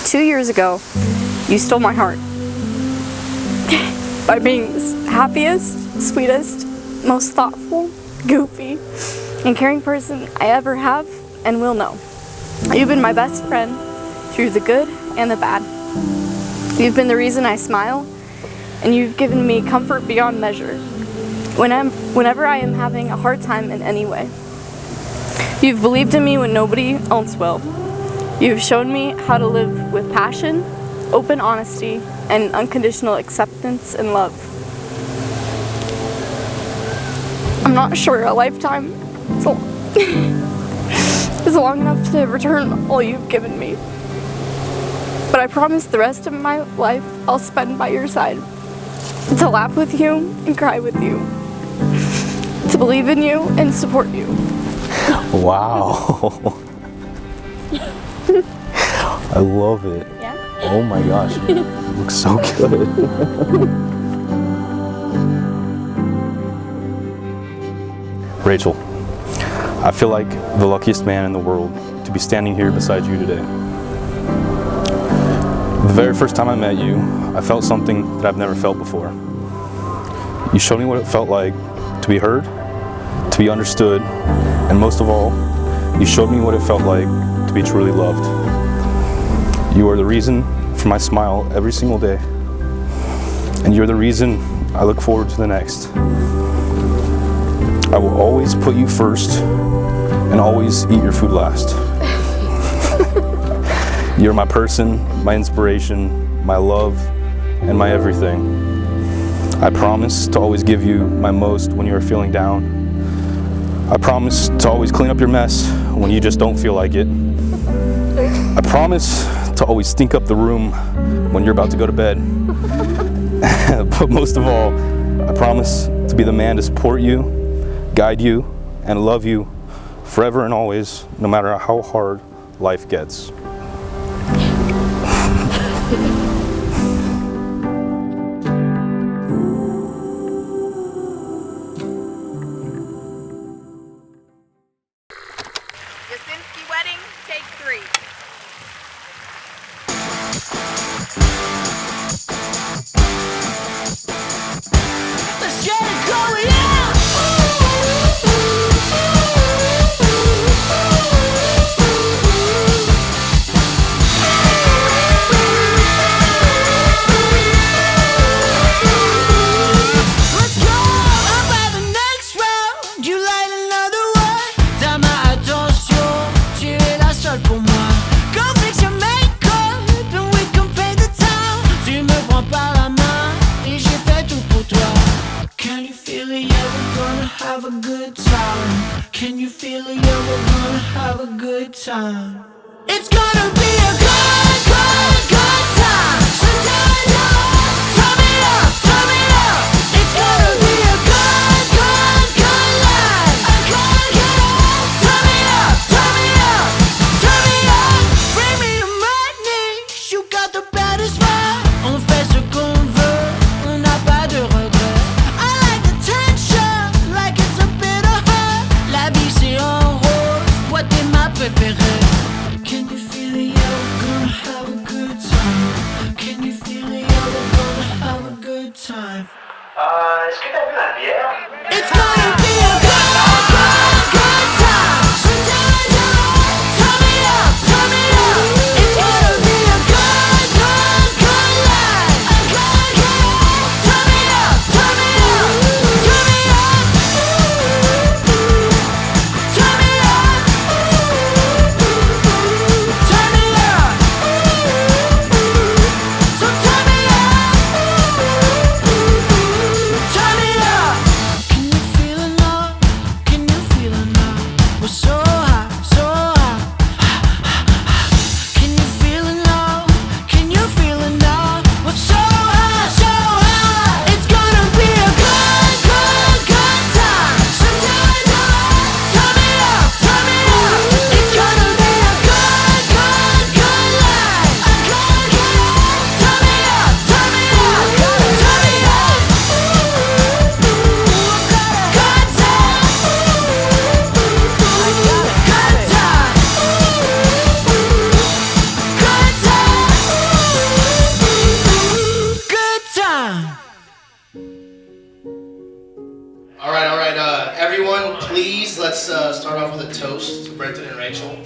2 years ago, you stole my heart by being the happiest, sweetest, most thoughtful, goofy, and caring person I ever have and will know. You've been my best friend through the good and the bad. You've been the reason I smile, and you've given me comfort beyond measure whenever I am having a hard time in any way. You've believed in me when nobody else will. You've shown me how to live with passion, open honesty, and unconditional acceptance and love. I'm not sure a lifetime is long enough to return all you've given me. But I promise the rest of my life I'll spend by your side. To laugh with you and cry with you. To believe in you and support you. Wow. I love it. Yeah? Oh my gosh, you look so good. Rachel, I feel like the luckiest man in the world to be standing here beside you today. The very first time I met you, I felt something that I've never felt before. You showed me what it felt like to be heard, to be understood, and most of all, you showed me what it felt like to be truly loved. You are the reason for my smile every single day, and you're the reason I look forward to the next. I will always put you first and always eat your food last. You're my person, my inspiration, my love, and my everything. I promise to always give you my most when you are feeling down. I promise to always clean up your mess when you just don't feel like it. I promise to always stink up the room when you're about to go to bed. But most of all, I promise to be the man to support you, guide you, and love you forever and always, no matter how hard life gets. Yasinski wedding, take 3. Let's get it going, yeah! Let's go! I'm by the next round. You light another one. T'as ma attention. Tu es la seule pour moi. Go fix your makeup and we can paint the town. Tu me prends par la main et j'ai fait tout pour toi. Can you feel it? Yeah, we're gonna have a good time. Can you feel it? Yeah, we're gonna have a good time. It's gonna be a good, good, good time. So turn me up, turn me up. It's gonna be a good, good, good life. A good, good, turn me up, turn me up, turn me up. Bring me to my knees, you got the baddest vibe. On fait ce qu'on veut, on n'a pas de regret. I like the tension, like it's a bit of hurt. La vie c'est en rose, toi t'es ma préférée. Can you feel it? Yeah, we're gonna have a good time. Can you feel it? Yeah, we're gonna have a good time. Est-ce que t'as vu ma bière? It's gonna be a good, good, good time. So turn me up, turn me up. It's gonna be a good, good, good life. A good, good, turn me up, turn me up, turn me up. Turn me up, turn me up. So turn me up, turn me up. Can you feel it now? All right. Everyone, please, let's start off with a toast to Brenton and Rachel.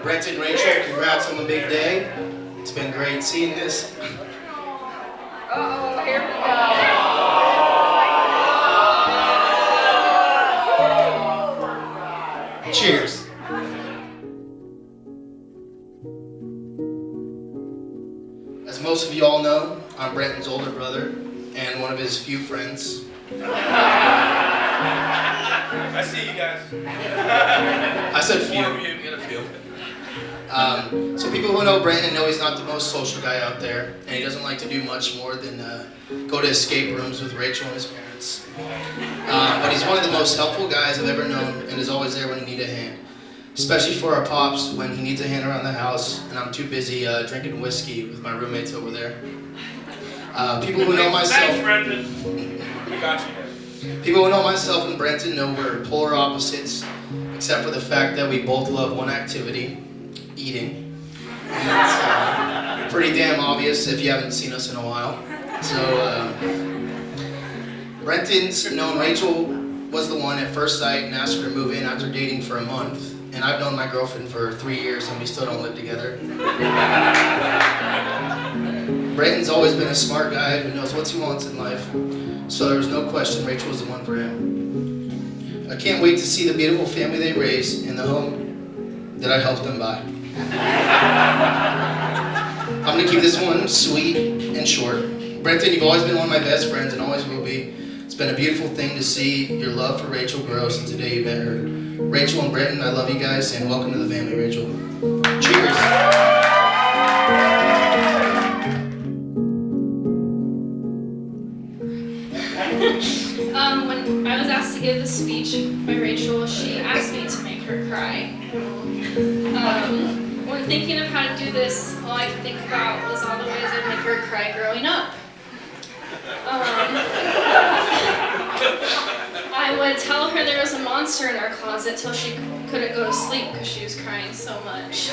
Brenton and Rachel, congrats on the big day. It's been great seeing this. Uh-oh, here we go. Cheers. As most of you all know, I'm Brenton's older brother and one of his few friends. I see you guys. I said few. One of you get a few. So people who know Brandon know he's not the most social guy out there, and he doesn't like to do much more than go to escape rooms with Rachel and his parents. But he's one of the most helpful guys I've ever known, and is always there when you need a hand. Especially for our pops when he needs a hand around the house, and I'm too busy drinking whiskey with my roommates over there. People who know myself. Thanks, Brendan. We got you. People who know myself and Brenton know we're polar opposites, except for the fact that we both love one activity. Eating. And it's pretty damn obvious if you haven't seen us in a while. So, Brenton's known Rachel was the one at first sight and asked her to move in after dating for a month. And I've known my girlfriend for 3 years and we still don't live together. Brenton's always been a smart guy who knows what he wants in life. So there was no question Rachel was the one for him. I can't wait to see the beautiful family they raised in the home that I helped them buy. I'm gonna keep this one sweet and short. Brenton, you've always been one of my best friends and always will be. It's been a beautiful thing to see your love for Rachel grow since the day you met her. Rachel and Brenton, I love you guys and welcome to the family, Rachel. Cheers. When I was asked to give the speech by Rachel, she asked me to make her cry. When thinking of how to do this, all I could think about was all the ways I'd make her cry growing up. I would tell her there was a monster in our closet till she couldn't go to sleep because she was crying so much.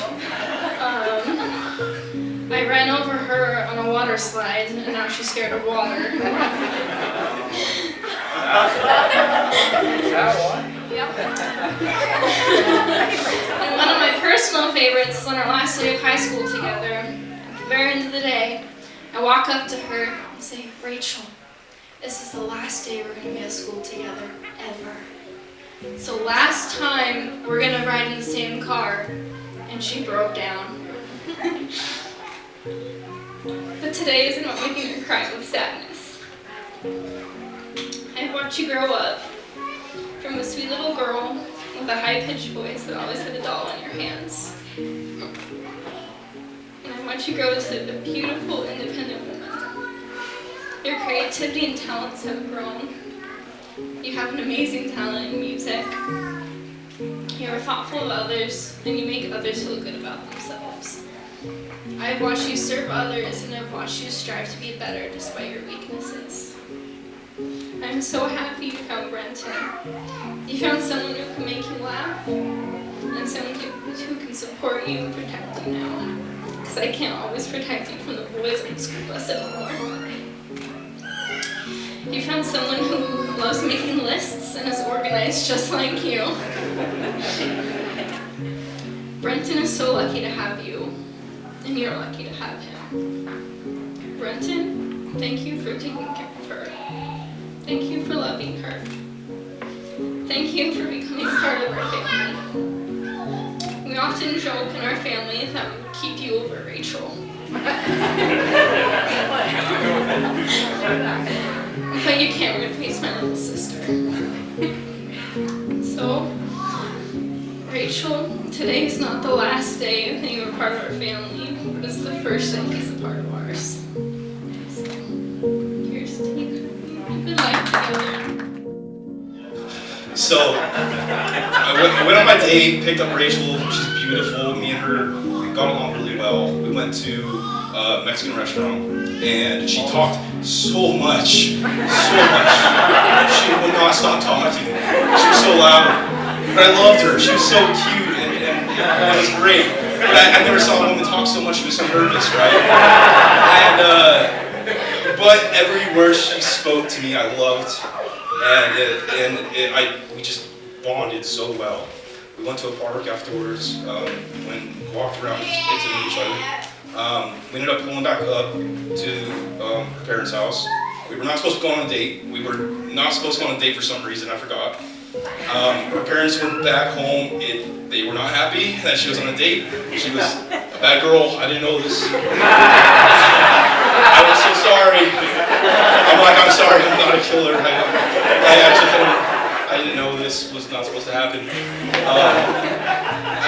I ran over her on a water slide and now she's scared of water. Yep. And one of my personal favorites is on our last day of high school together. At the very end of the day, I walk up to her and say, Rachel, this is the last day we're going to be at school together, ever. So last time we're going to ride in the same car, and she broke down. But today isn't about making her cry with sadness. I've watched you grow up from a sweet little girl with a high-pitched voice that always had a doll in your hands. And I watched you grow to a beautiful, independent woman. Your creativity and talents have grown. You have an amazing talent in music. You are thoughtful of others, and you make others feel good about themselves. I've watched you serve others, and I've watched you strive to be better despite your weaknesses. I'm so happy you found Brenton. You found someone who can make you laugh, and someone who can support you and protect you now. Because I can't always protect you from the boys on the school bus anymore. You found someone who loves making lists and is organized just like you. Brenton is so lucky to have you, and you're lucky to have him. Brenton, thank you for taking care of her. Thank you for loving her. Thank you for becoming part of our family. We often joke in our family that we would keep you over Rachel. But you can't replace my little sister. So, Rachel, today is not the last day that you were part of our family. It's the first day he's a part of ours. So, here's to you. Good life together. So, I went on my date, picked up Rachel. She's beautiful. Me and her got along really well. We went to a Mexican restaurant, and she talked so much. She would not stop talking. She was so loud. But I loved her. She was so cute, and it was great. But I never saw a woman talk so much. She was so nervous, right? And but every word she spoke to me, I loved. We just bonded so well. We went to a park afterwards, walked around, just get to know each other. We ended up pulling back up to her parents' house. We were not supposed to go on a date. We were not supposed to go on a date for some reason, I forgot. Her parents were back home. They were not happy that she was on a date. She was a bad girl. I didn't know this. I was so sorry. I'm sorry, I'm not a killer. I didn't know this was not supposed to happen.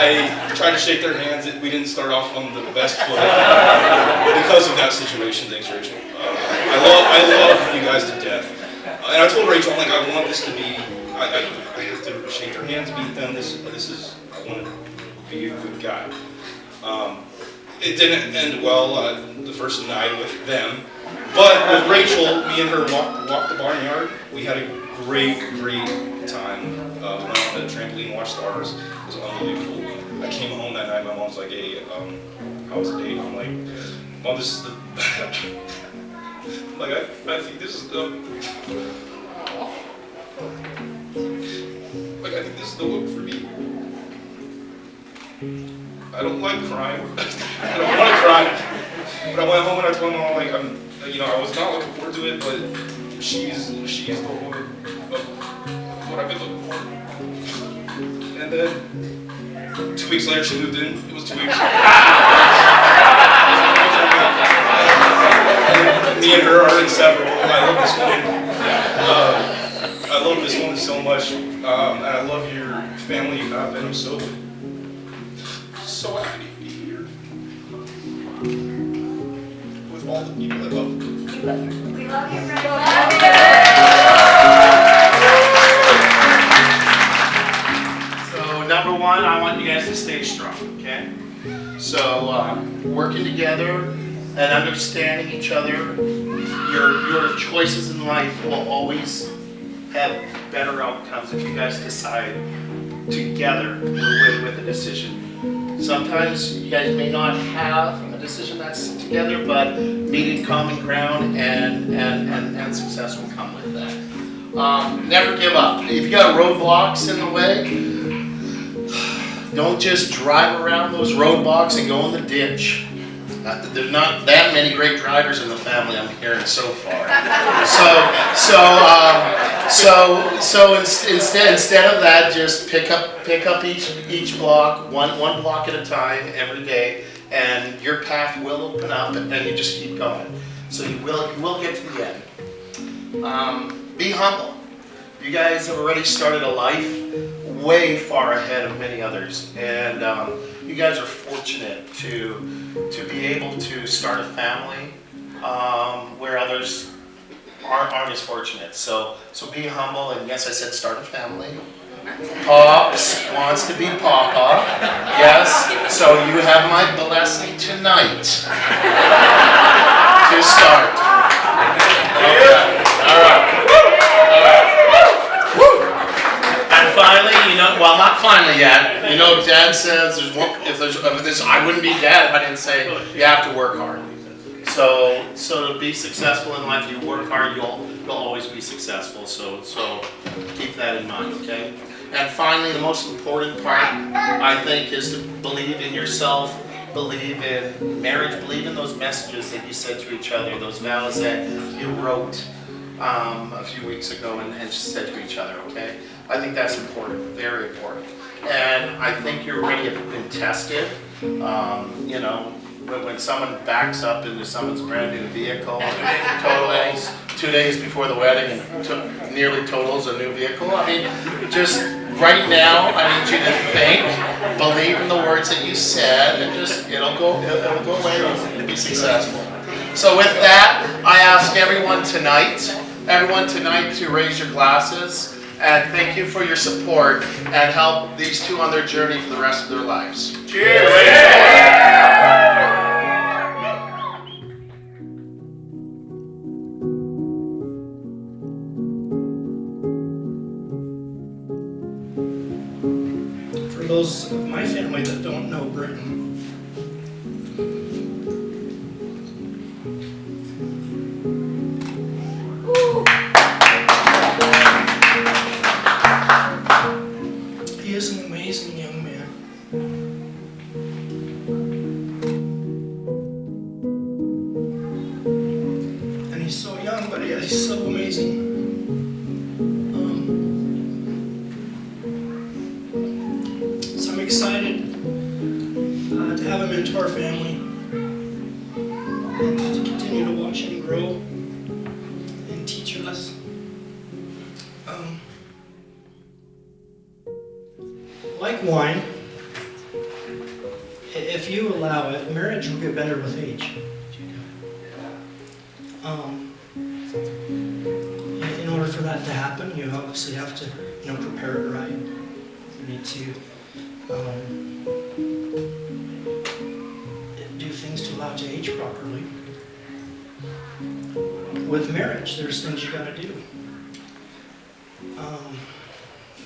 I tried to shake their hands. We didn't start off on the best foot because of that situation. Thanks, Rachel. I love you guys to death. And I told Rachel, I want this to be, I have to shake their hands, meet them. I want to be a good guy. It didn't end well the first night with them, but with Rachel, me and her walked the barnyard. We had a great time. Went on the trampoline, watched stars. It was unbelievable. I came home that night. My mom's like, "Hey, how was the date?" I'm like, "Mom, this is the." I think this is the. I think this is the look for me. I don't like crying. I don't want to cry. But I went home and I told my mom, I was not looking forward to it, but she's the woman of what I've been looking for. And then 2 weeks later, she moved in. It was 2 weeks. Me and her are inseparable. I love this woman. I love this woman so much, and I love your family you have, and I'm so happy to be here with all the people I love. We love you, friend. So number one, I want you guys to stay strong, okay? So working together and understanding each other, your choices in life will always have better outcomes if you guys decide together with a decision. Sometimes you guys may not have a decision that's together, but meeting common ground and success will come with that. Never give up. If you got roadblocks in the way, don't just drive around those roadblocks and go in the ditch. There's not that many great drivers in the family, I'm hearing so far. So instead of that, just pick up each block, one block at a time every day, and your path will open up, and you just keep going. So you will get to the end. Be humble. You guys have already started a life way far ahead of many others, and you guys are fortunate to be able to start a family where others aren't as fortunate. So be humble, and yes, I said start a family. Pops wants to be Papa. Yes, so you have my blessing tonight to start. Okay. All right. And finally, not finally yet. Dad says if this, I wouldn't be dad if I didn't say you have to work hard. So to be successful in life, you work hard, you'll always be successful. So keep that in mind, okay? And finally, the most important part, I think, is to believe in yourself, believe in marriage, believe in those messages that you said to each other, those vows that you wrote a few weeks ago and said to each other, okay? I think that's important, very important. And I think you already have been tested. When someone backs up into someone's brand new vehicle, totals 2 days before the wedding and nearly totals a new vehicle. I mean, just right now, I need you to think, believe in the words that you said, and just it'll go away and be successful. So with that, I ask everyone tonight to raise your glasses. And thank you for your support and help these two on their journey for the rest of their lives. Cheers! For those of my family that don't know Britton, he's so amazing. So I'm excited to have him into our family and to continue to watch him grow and teach us. Like wine, if you allow it, marriage will get better with age. In order for that to happen, you obviously have to, prepare it right. You need to do things to allow it to age properly. With marriage, there's things you got to do.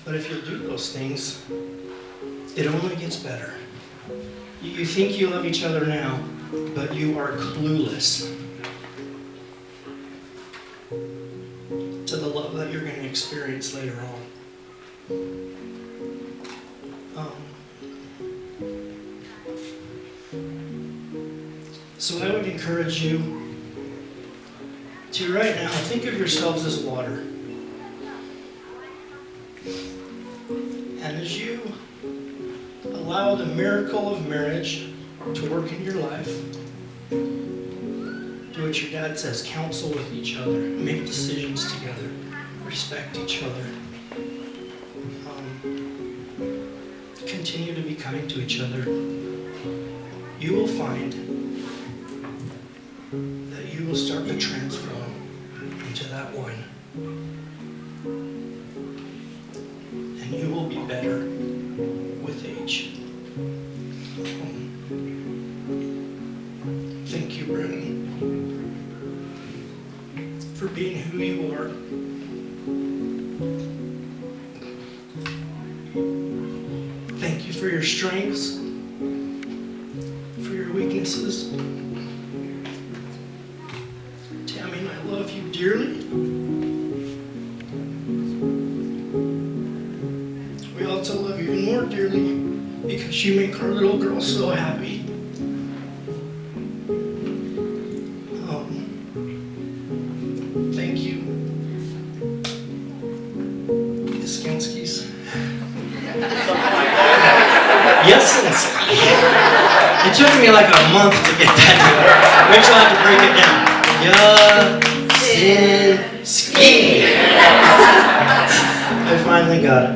But if you'll do those things, it only gets better. You think you love each other now, but you are clueless to the love that you're going to experience later on. So I would encourage you to right now think of yourselves as water. And as you allow the miracle of marriage to work in your life, do what your dad says, counsel with each other, make decisions together, respect each other, continue to be kind to each other. You will find that you will start to transform into that wine. And you will be better with age. Thank you, Brenton, for being who you are. Thank you for your strengths, for your weaknesses. Tammy, I love you dearly. We also love you even more dearly because you make our little girl so happy. Thank you, Iskinskis. Yes, it took me like a month to get that. Rachel had to break it down. Yasinski. I finally got it.